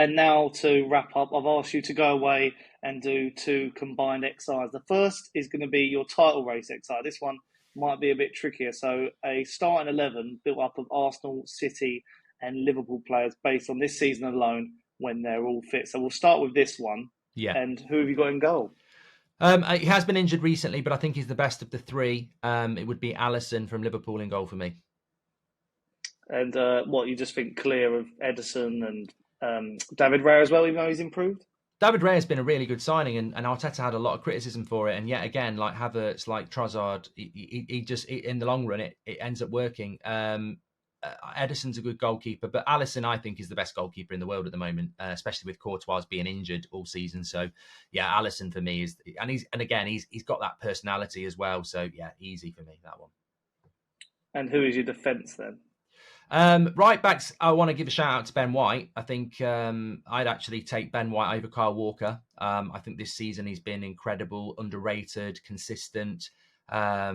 And now to wrap up, I've asked you to go away and do two combined XIs. The first is going to be your title race XI. This one might be a bit trickier. So a starting 11 built up of Arsenal, City and Liverpool players based on this season alone when they're all fit. So we'll start with this one. Yeah. And who have you got in goal? He has been injured recently, but I think he's the best of the three. It would be Alisson from Liverpool in goal for me. And what, you just think clear of Edison and David Raya as well, even though he's improved? David Raya has been a really good signing, and Arteta had a lot of criticism for it. And yet again, like Havertz, like Trossard, he just in the long run, it ends up working. Edison's a good goalkeeper, but Alisson, I think, is the best goalkeeper in the world at the moment, especially with Courtois being injured all season. So, yeah, Alisson for me is, and again, he's got that personality as well. So, yeah, easy for me, that one. And who is your defence then? Right backs, I want to give a shout out to Ben White. I think I'd actually take Ben White over Kyle Walker. I think this season he's been incredible, underrated, consistent, a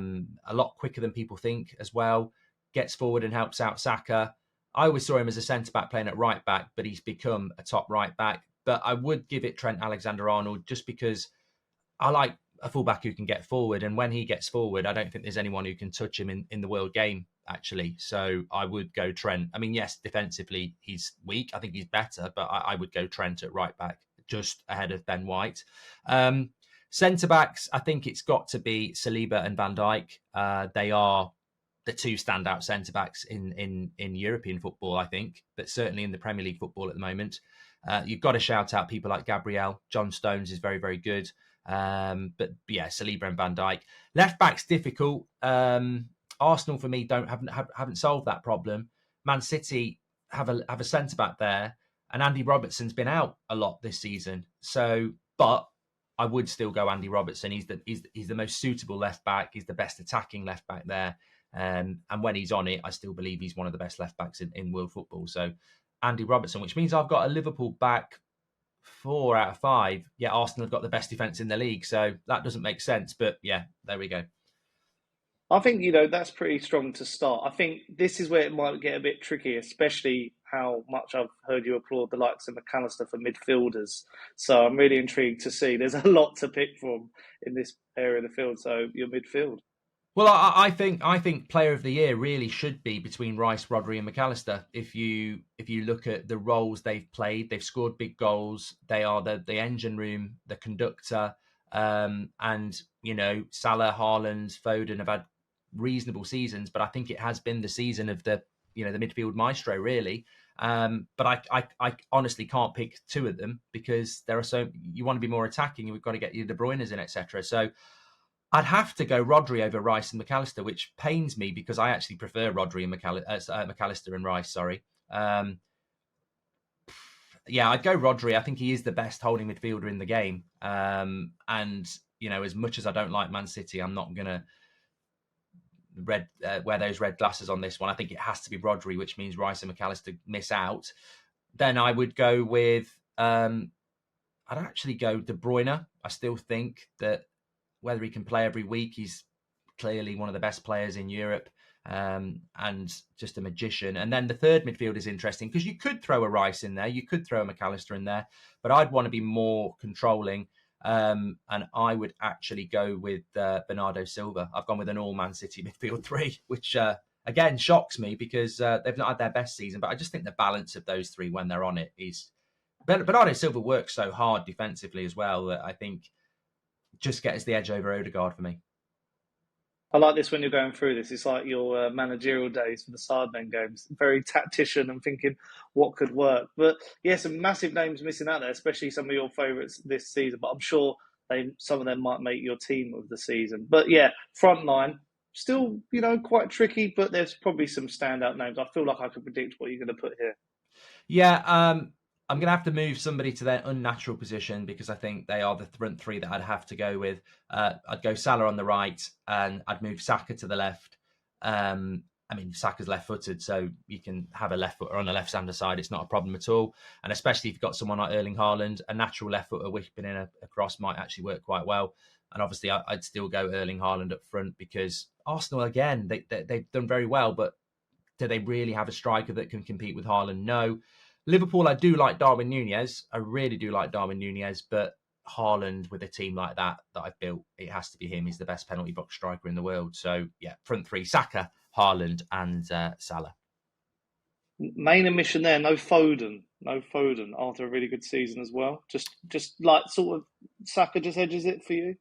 lot quicker than people think as well. Gets forward and helps out Saka. I always saw him as a centre-back playing at right back, but he's become a top right back. But I would give it Trent Alexander-Arnold just because I like a fullback who can get forward. And when he gets forward, I don't think there's anyone who can touch him in the world game, actually. So I would go Trent. I mean, yes, defensively, he's weak. I think he's better, but I would go Trent at right back, just ahead of Ben White. Centre-backs, I think it's got to be Saliba and Van Dijk. They are the two standout centre-backs in European football, I think, but certainly in the Premier League football at the moment. You've got to shout out people like Gabriel. John Stones is very, very good. But yeah, Saliba and Van Dijk. Left back's difficult. Arsenal for me haven't solved that problem. Man City have a centre back there, and Andy Robertson's been out a lot this season. So, but I would still go Andy Robertson. He's the most suitable left back. He's the best attacking left back there. And when he's on it, I still believe he's one of the best left backs in world football. So Andy Robertson, which means I've got a Liverpool back 4 out of 5. Yeah, Arsenal have got the best defence in the league. So that doesn't make sense. But yeah, there we go. I think, that's pretty strong to start. I think this is where it might get a bit tricky, especially how much I've heard you applaud the likes of McAllister for midfielders. So I'm really intrigued to see. There's a lot to pick from in this area of the field. So your midfield. Well, I think Player of the Year really should be between Rice, Rodri, and McAllister. If you look at the roles they've played, they've scored big goals. They are the engine room, the conductor, and Salah, Haaland, Foden have had reasonable seasons, but I think it has been the season of the midfield maestro really. But I honestly can't pick two of them because there are you want to be more attacking. We've got to get your De Bruyne's in, etc. So I'd have to go Rodri over Rice and McAllister, which pains me because I actually prefer Rodri and McAllister and Rice. Sorry. Yeah, I'd go Rodri. I think he is the best holding midfielder in the game. And as much as I don't like Man City, I'm not gonna wear those red glasses on this one. I think it has to be Rodri, which means Rice and McAllister miss out. Then I would go with I'd actually go De Bruyne. I still think that whether he can play every week, he's clearly one of the best players in Europe, and just a magician. And then the third midfield is interesting because you could throw a Rice in there, you could throw a McAllister in there, but I'd want to be more controlling. And I would actually go with Bernardo Silva. I've gone with an all-Man City midfield 3, which again shocks me because they've not had their best season. But I just think the balance of those 3 when they're on it is... Bernardo Silva works so hard defensively as well that I think just gets the edge over Odegaard for me. I like this when you're going through this. It's like your managerial days for the Sidemen games. Very tactician and thinking what could work. But yeah, some massive names missing out there, especially some of your favourites this season. But I'm sure some of them might make your team of the season. But yeah, front line, still, quite tricky, but there's probably some standout names. I feel like I can predict what you're going to put here. Yeah, I'm going to have to move somebody to their unnatural position because I think they are the front 3 that I'd have to go with. I'd go Salah on the right and I'd move Saka to the left. Saka's left-footed, so you can have a left footer on the left-hander side. It's not a problem at all. And especially if you've got someone like Erling Haaland, a natural left footer whipping in a cross might actually work quite well. And obviously, I'd still go Erling Haaland up front because Arsenal, again, they've done very well, but do they really have a striker that can compete with Haaland? No. Liverpool, I do like Darwin Nunez. I really do like Darwin Nunez, but Haaland with a team like that I've built, it has to be him. He's the best penalty box striker in the world. So yeah, front three: Saka, Haaland, and Salah. Main omission there, no Foden. No Foden after a really good season as well. Just like sort of Saka just edges it for you.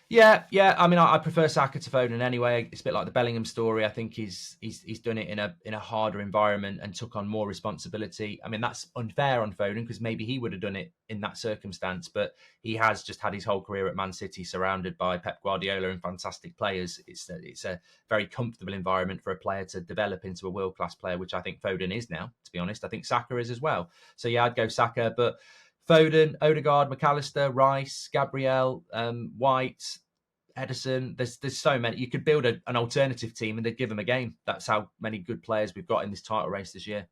Yeah. I mean, I prefer Saka to Foden anyway. It's a bit like the Bellingham story. I think he's done it in a harder environment and took on more responsibility. I mean, that's unfair on Foden because maybe he would have done it in that circumstance, but he has just had his whole career at Man City surrounded by Pep Guardiola and fantastic players. It's a very comfortable environment for a player to develop into a world class player, which I think Foden is now. To be honest, I think Saka is as well. So yeah, I'd go Saka, but Foden, Odegaard, McAllister, Rice, Gabriel, White, Edison. There's so many. You could build an alternative team and they'd give them a game. That's how many good players we've got in this title race this year.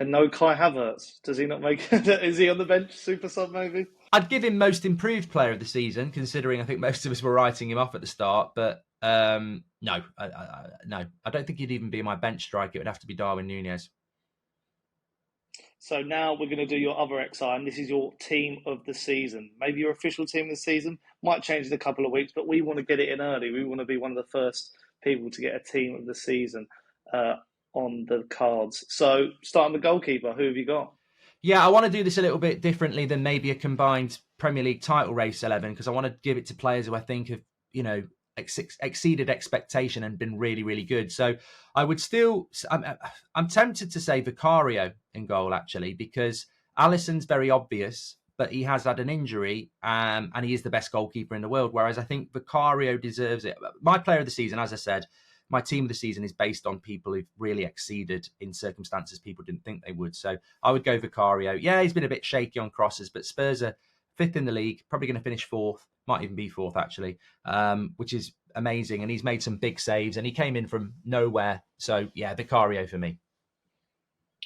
And no Kai Havertz. Does he not make? Is he on the bench? Super sub maybe. I'd give him most improved player of the season, considering I think most of us were writing him off at the start. But no, no, I don't think he'd even be my bench strike. It would have to be Darwin Nunez. So now we're going to do your other XI, and this is your team of the season. Maybe your official team of the season might change in a couple of weeks, but we want to get it in early. We want to be one of the first people to get a team of the season on the cards. So starting with goalkeeper, who have you got? Yeah, I want to do this a little bit differently than maybe a combined Premier League title race 11 because I want to give it to players who I think have, exceeded expectation and been really, really good. So I would still, I'm tempted to say Vicario in goal actually because Alisson's very obvious, but he has had an injury and he is the best goalkeeper in the world. Whereas I think Vicario deserves it. My player of the season, as I said, my team of the season is based on people who've really exceeded in circumstances people didn't think they would. So I would go Vicario. Yeah, he's been a bit shaky on crosses, but Spurs are fifth in the league, probably going to finish fourth, might even be fourth actually, which is amazing. And he's made some big saves and he came in from nowhere. So yeah, Vicario for me.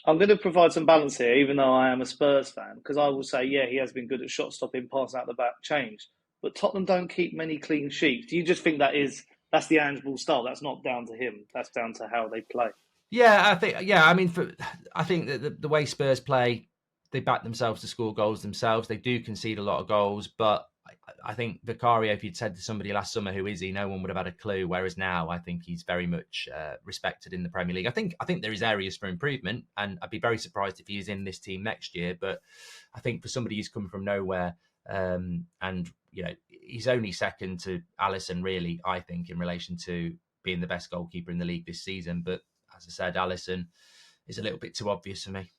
I'm going to provide some balance here, even though I am a Spurs fan, because I will say, yeah, he has been good at shot stopping, pass out the back, change. But Tottenham don't keep many clean sheets. Do you just think that's the Ange Ball style? That's not down to him. That's down to how they play. Yeah, I think. Yeah, I mean, I think that the way Spurs play, they back themselves to score goals themselves. They do concede a lot of goals, but I think Vicario, if you'd said to somebody last summer, who is he, no one would have had a clue. Whereas now, I think he's very much respected in the Premier League. I think there is areas for improvement, and I'd be very surprised if he is in this team next year. But I think for somebody who's come from nowhere, and he's only second to Alisson, really. I think in relation to being the best goalkeeper in the league this season, but as I said, Alisson is a little bit too obvious for me.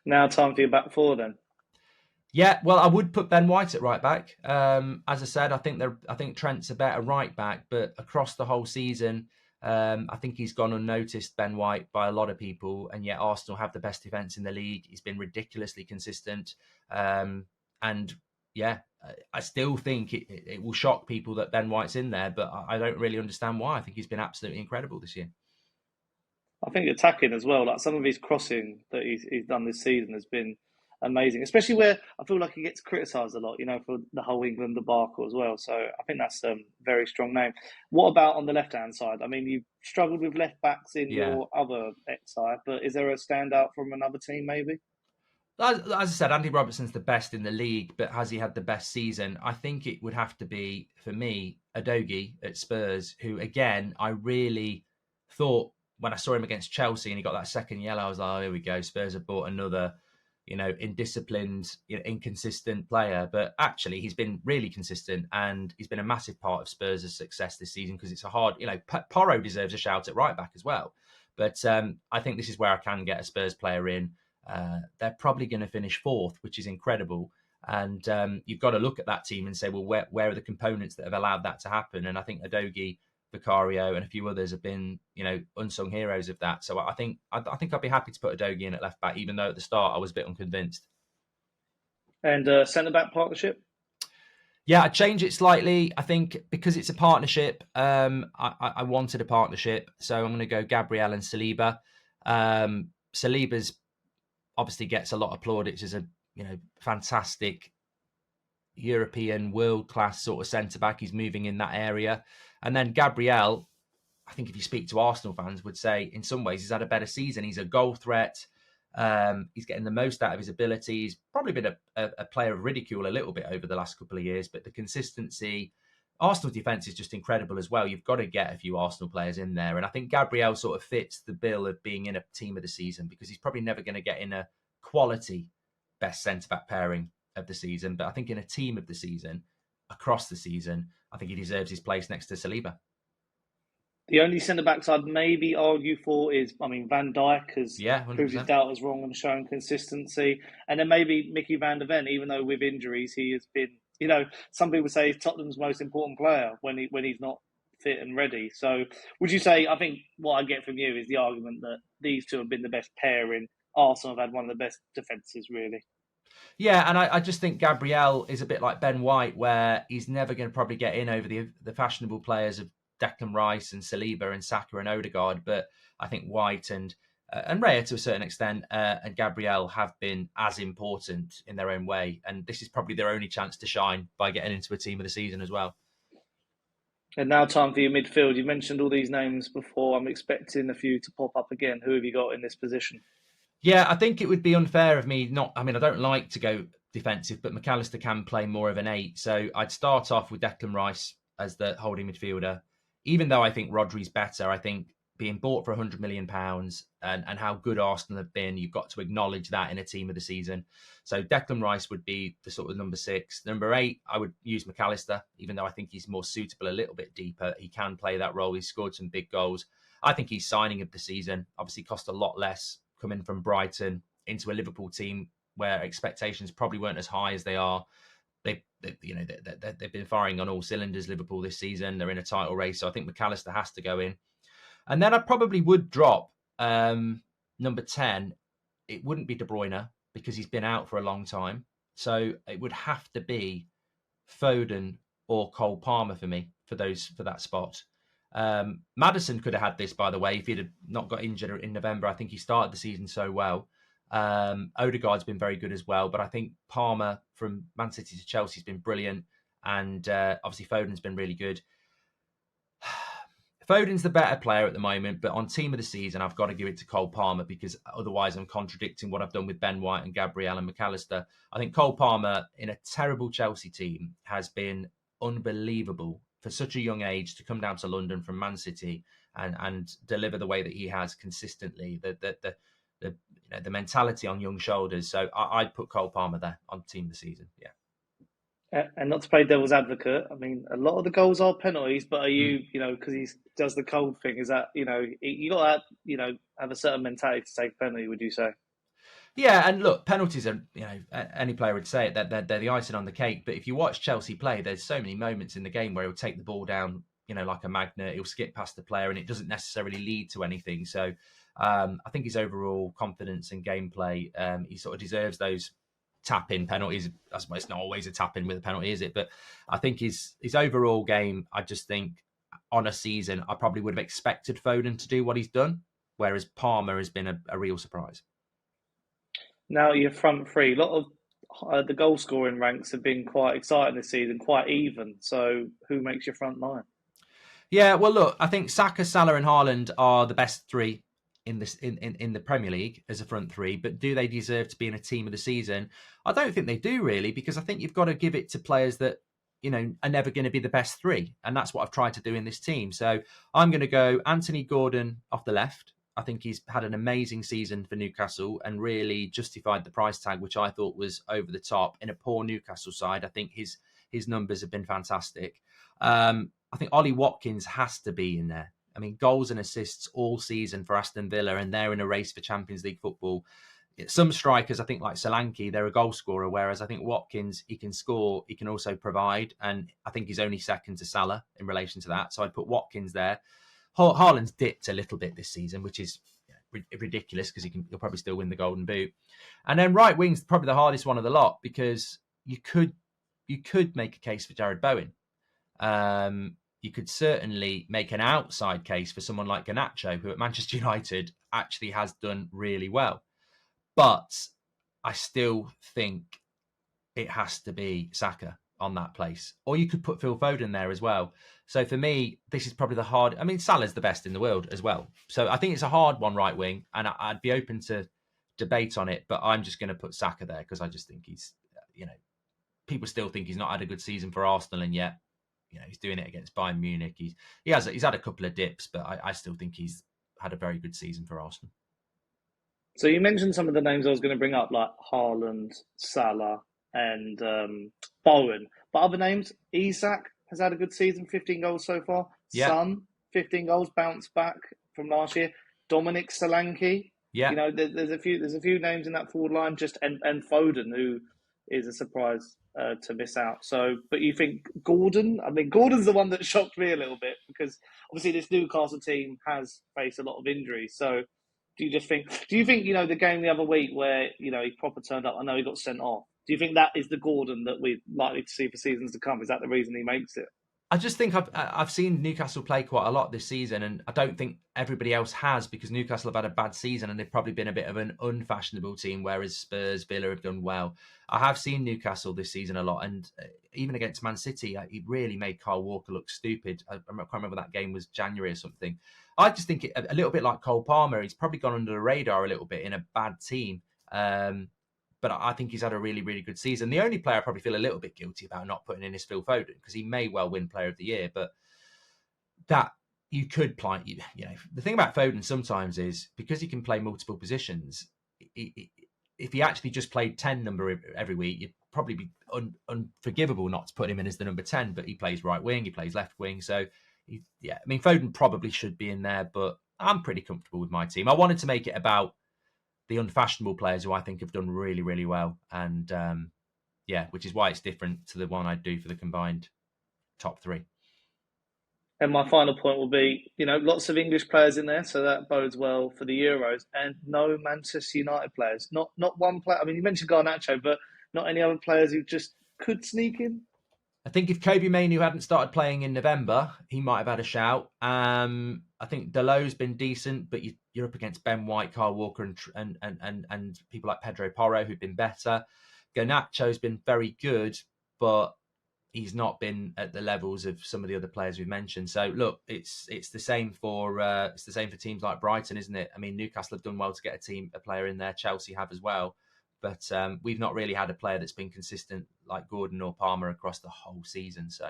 Now, time for your back four then. Yeah, well, I would put Ben White at right back. As I said, I think Trent's a better right back, but across the whole season, I think he's gone unnoticed, Ben White, by a lot of people, and yet Arsenal have the best defence in the league. He's been ridiculously consistent, and yeah, I still think it will shock people that Ben White's in there, but I don't really understand why. I think he's been absolutely incredible this year. I think attacking as well, like some of his crossing that he's done this season has been amazing, especially where I feel like he gets criticised a lot, for the whole England debacle as well. So I think that's a very strong name. What about on the left-hand side? I mean, you struggled with left backs in your other XI, but is there a standout from another team maybe? As I said, Andy Robertson's the best in the league, but has he had the best season? I think it would have to be, for me, Udogie at Spurs, who, again, I really thought when I saw him against Chelsea and he got that second yellow, I was like, oh, here we go. Spurs have bought another, indisciplined, inconsistent player. But actually, he's been really consistent and he's been a massive part of Spurs' success this season because it's a hard, Porro deserves a shout at right back as well. But I think this is where I can get a Spurs player in. They're probably going to finish fourth, which is incredible. And you've got to look at that team and say, well, where are the components that have allowed that to happen? And I think Udogie, Vicario, and a few others have been, unsung heroes of that. So I think I'd be happy to put Udogie in at left back, even though at the start I was a bit unconvinced. And centre back partnership? Yeah, I'd change it slightly. I think because it's a partnership, I wanted a partnership. So I'm going to go Gabriel and Saliba. Saliba's obviously gets a lot of plaudits as a fantastic European world-class sort of centre-back. He's moving in that area. And then Gabriel, I think if you speak to Arsenal fans, would say in some ways he's had a better season. He's a goal threat. He's getting the most out of his ability. He's probably been a player of ridicule a little bit over the last couple of years, but the consistency. Arsenal defence is just incredible as well. You've got to get a few Arsenal players in there. And I think Gabriel sort of fits the bill of being in a team of the season because he's probably never going to get in a quality best centre-back pairing of the season. But I think in a team of the season, across the season, I think he deserves his place next to Saliba. The only centre backs I'd maybe argue for is, Van Dijk has Yeah, proved his 100%. doubters wrong and shown consistency. And then maybe Mickey van der Ven, even though with injuries, he has been, some people say he's Tottenham's most important player when he's not fit and ready. So would you say, I think what I get from you is the argument that these two have been the best pairing. Arsenal have had one of the best defences, really. Yeah, and I just think Gabriel is a bit like Ben White, where he's never going to probably get in over the fashionable players of Declan Rice and Saliba and Saka and Odegaard. But I think White and Raya to a certain extent and Gabriel have been as important in their own way. And this is probably their only chance to shine by getting into a team of the season as well. And now time for your midfield. You mentioned all these names before. I'm expecting a few to pop up again. Who have you got in this position? Yeah, I think it would be unfair of me not. I don't like to go defensive, but McAllister can play more of an 8. So I'd start off with Declan Rice as the holding midfielder. Even though I think Rodri's better, I think being bought for £100 million and how good Arsenal have been, you've got to acknowledge that in a team of the season. So Declan Rice would be the sort of number 6. Number 8, I would use McAllister, even though I think he's more suitable a little bit deeper. He can play that role. He's scored some big goals. I think he's signing of the season. Obviously cost a lot less coming from Brighton into a Liverpool team where expectations probably weren't as high as they are. They've been firing on all cylinders, Liverpool, this season. They're in a title race, so I think McAllister has to go in. And then I probably would drop number 10. It wouldn't be De Bruyne because he's been out for a long time. So it would have to be Foden or Cole Palmer for me for that spot. Maddison could have had this, by the way, if he'd have not got injured in November. I think he started the season so well. Odegaard's been very good as well, but I think Palmer from Man City to Chelsea has been brilliant, and obviously Foden's been really good. Foden's the better player at the moment, but on team of the season, I've got to give it to Cole Palmer because otherwise I'm contradicting what I've done with Ben White and Gabriel and McAllister. I think Cole Palmer in a terrible Chelsea team has been unbelievable for such a young age to come down to London from Man City and deliver the way that he has consistently. The mentality on young shoulders. So I'd put Cole Palmer there on team of the season. Yeah. And not to play devil's advocate, a lot of the goals are penalties, but are you, because he does the cold thing, is that, you got to, have a certain mentality to take a penalty, would you say? Yeah, and look, penalties are, any player would say it, they're the icing on the cake. But if you watch Chelsea play, there's so many moments in the game where he'll take the ball down, like a magnet, he'll skip past the player and it doesn't necessarily lead to anything. So I think his overall confidence and gameplay, he sort of deserves those tap-in penalties. I suppose it's not always a tap-in with a penalty, is it? But I think his overall game, I just think on a season, I probably would have expected Foden to do what he's done, whereas Palmer has been a real surprise. Now your front three, a lot of the goal scoring ranks have been quite exciting this season, quite even. So who makes your front line? Yeah, well, look, I think Saka, Salah, and Haaland are the best three in the Premier League as a front three. But do they deserve to be in a team of the season? I don't think they do really, because I think you've got to give it to players that are never going to be the best three, and that's what I've tried to do in this team. So I'm going to go Anthony Gordon off the left. I think he's had an amazing season for Newcastle and really justified the price tag, which I thought was over the top in a poor Newcastle side. I think his numbers have been fantastic. I think Ollie Watkins has to be in there. Goals and assists all season for Aston Villa, and they're in a race for Champions League football. Some strikers, I think, like Solanke, they're a goal scorer, whereas I think Watkins, he can score, he can also provide, and I think he's only second to Salah in relation to that. So I'd put Watkins there. Haaland's dipped a little bit this season, which is ridiculous because he'll probably still win the Golden Boot. And then right wing's probably the hardest one of the lot because you could make a case for Jared Bowen. You could certainly make an outside case for someone like Garnacho, who at Manchester United actually has done really well. But I still think it has to be Saka on that place. Or you could put Phil Foden there as well. So for me, this is probably the hard... Salah's the best in the world as well. So I think it's a hard one, right wing, and I'd be open to debate on it, but I'm just going to put Saka there because I just think he's, people still think he's not had a good season for Arsenal, and yet, he's doing it against Bayern Munich. He's had a couple of dips, but I still think he's had a very good season for Arsenal. So you mentioned some of the names I was going to bring up, like Haaland, Salah, and Bowen. But other names, Isak has had a good season, 15 goals so far. Yeah. Son, 15 goals, bounced back from last year. Dominic Solanke. Yeah. There's a few names in that forward line, and Foden, who is a surprise to miss out. So, but you think Gordon? I mean, Gordon's the one that shocked me a little bit because obviously this Newcastle team has faced a lot of injuries. So, do you think the game the other week where he proper turned up? I know he got sent off. Do you think that is the Gordon that we're likely to see for seasons to come? Is that the reason he makes it? I just think I've seen Newcastle play quite a lot this season, and I don't think everybody else has, because Newcastle have had a bad season and they've probably been a bit of an unfashionable team, whereas Spurs, Villa have done well. I have seen Newcastle this season a lot, and even against Man City, he really made Kyle Walker look stupid. I can't remember, that game was January or something. I just think a little bit like Cole Palmer, he's probably gone under the radar a little bit in a bad team. But I think he's had a really, really good season. The only player I probably feel a little bit guilty about not putting in is Phil Foden, because he may well win Player of the Year. But that you could play, the thing about Foden sometimes is because he can play multiple positions. If he actually just played 10 number every week, it'd probably be unforgivable not to put him in as the number 10. But he plays right wing, he plays left wing, so Foden probably should be in there. But I'm pretty comfortable with my team. I wanted to make it about the unfashionable players who I think have done really, really well. And which is why it's different to the one I'd do for the combined top three. And my final point will be, lots of English players in there, so that bodes well for the Euros. And no Manchester United players. Not one player. I mean, you mentioned Garnacho, but not any other players who just could sneak in. I think if Kobe Mainoo hadn't started playing in November, he might have had a shout. I think Dalot's been decent, but you're up against Ben White, Kyle Walker, and people like Pedro Porro who've been better. Garnacho's been very good, but he's not been at the levels of some of the other players we've mentioned. So look, it's the same for teams like Brighton, isn't it? I mean, Newcastle have done well to get a player in there. Chelsea have as well. But we've not really had a player that's been consistent like Gordon or Palmer across the whole season. So,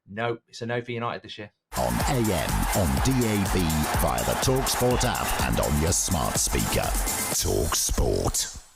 no, it's a no for United this year. On AM, on DAB, via the talkSPORT app and on your smart speaker. talkSPORT.